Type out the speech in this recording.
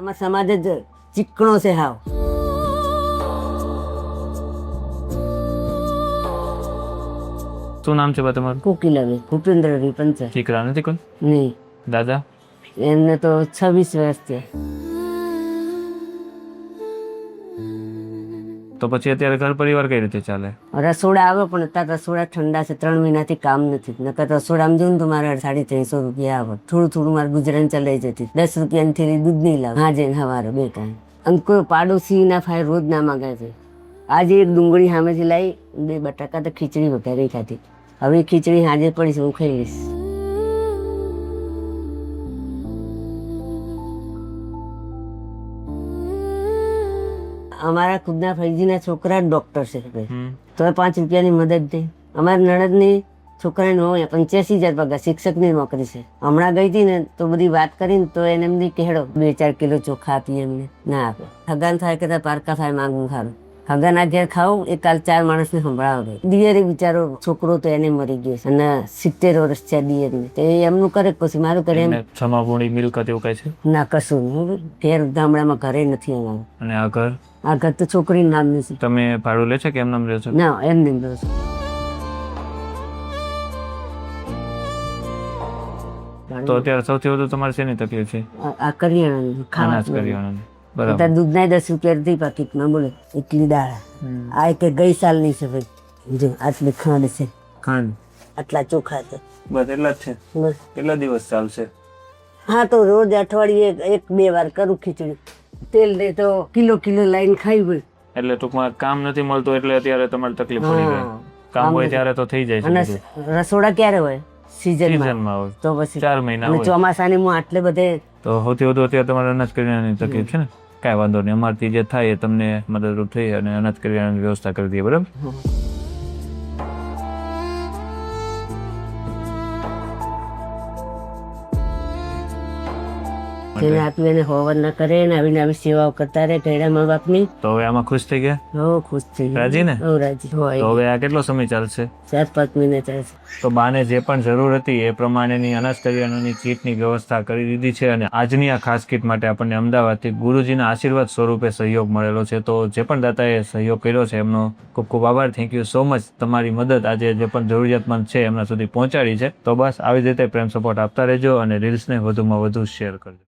અમારા સમાજ જ ચીકણો છે હાવ. શું નામ છે બા તમારું? કોકિલાબેન ભૂપેન્દ્રભાઈ પંચાલ. દીકરા નથી કોઈ? નહીં, દાદા? એમને તો 26 વર્ષ છે. તો પછી અત્યારે ઘર પરિવાર કઈ રીતે ચાલે? રસોડા આવે પણ અત્યારે રસોડા ઠંડા છે, 3 મહિનાથી કામ નથી. નકર રસોડામાં જોઉં તો મારે 350 રૂપિયા આવે. થોડું થોડું મારે ગુજરાન ચલાઈ જતી. 10 રૂપિયાની થેલી દૂધ નહીં લાવે. હા જઈને સવારે 2 ટાઈમ. અને કોઈ પાડોશી ના ફાય રોજ ના માગે છે. આજે એક ડુંગળી સામેથી લાવી 2 બટાકા તો ખીચડી વઘારી ખાધી. હવે ખીચડી હાજે પડીશ, હું ખાઈ લઈશ. અમારા ખુદના ફૈજીના છોકરા ડોક્ટર છે, તો 5 રૂપિયાની મદદ થઈ. અમારા નણદની છોકરાને 85,000 પગાર, શિક્ષકની નોકરી છે. હમણાં ગઈ હતી ને તો બધી વાત કરીને તો એને એમ કે હેડો 2-4 કિલો ચોખા આપીએ. એમને ના આપે. હગાન થાય કે પારકા થાય માંગવું ખારું. હગાના ઘેર ખાવું એ કાલ 4 માણસને સંભળાવે. દિયરે બિચારો છોકરો તો એને મરી ગયો છે અને 70 વર્ષ છે દિયરને. તો એમનું કરે પછી મારું કરે એમ. સમાપૂર્ણી મિલકત એવું કઈ છે? ના કશું નહીં. ઘેર ગામડામાં ઘરે નથી અમારું. અને આ ઘર? આ ઘર તો છોકરીનું નામ નથી. તમે ભાડું લે છો કે એમ નામ રહો છો? ના, એમ નહીં રહો છો. તો અત્યારે સૌથી વધુ તમારે શેની તકલીફ છે? આ કરિયાણાની અનાજ કરિયાણાની. બરાબર. અત્યારે દૂધના 10 રૂપિયા હતી પાકીટમાં. બોલે એટલી દાળ. આ કે ગઈ સાલની છે ભાઈ. જો આટલી ખાંડ છે, ખાંડ આટલા ચોખા છે, બસ એટલા જ છે. બસ. કેટલા દિવસ ચાલશે? હા તો રોજ અઠવાડિયે 1-2 વાર કરું ખીચડી. તેલ દે તો કિલો લાઈન ખાઈ હોય. એટલે ટૂંકમાં કામ નથી મળતું એટલે અત્યારે તમારે તકલીફ પડી ગઈ. કામ હોય ત્યારે તો થઈ જાય અને છે. રસોડા ક્યારે હોય? સીઝનમાં હોય તો પછી 4 મહિના અને હોય. ચોમાસાની હું આટલે બધે. તો સૌથી વધુ અત્યારે તમારે અનાજ કરિયાણાની તકલીફ છે ને? કાંઈ વાંધો નહીં, અમારથી જે થાય એ તમને મદદરૂપ થઈ અને અનાજ કરિયાણાની વ્યવસ્થા કરી દઈએ. બરાબર? જેને આપ્યું એને હોવર ન કરે ને આવીને આવી સેવાઓ કરતા રહે ઘરડા મા બાપની. તો હવે આમાં ખુશ થઈ ગયા? હો ખુશ થઈ ગયા. રાજી ને? હો રાજી. તો હવે આ કેટલો સમય ચાલશે? 4-5 મહિના ચાલશે. તો બાને જે પણ જરૂર હતી એ પ્રમાણેની અનાજ કરિયાણાની કીટની વ્યવસ્થા કરી દીધી છે. અને આજની આ ખાસ કીટ માટે આપણને અમદાવાદથી ગુરુજીના આશીર્વાદ સ્વરૂપે સહયોગ મળેલો છે. તો જે પણ દાતાએ સહયોગ કર્યો છે એમનો ખૂબ ખૂબ આભાર. Thank you so much. તમારી મદદ આજે જે પણ જરૂરિયાતમંદ છે એમના સુધી પહોંચાડી છે. તો બસ આવી જ રીતે પ્રેમ સપોર્ટ આપતા રહેજો અને રીલ્સને વધુમાં વધુ શેર કરજો.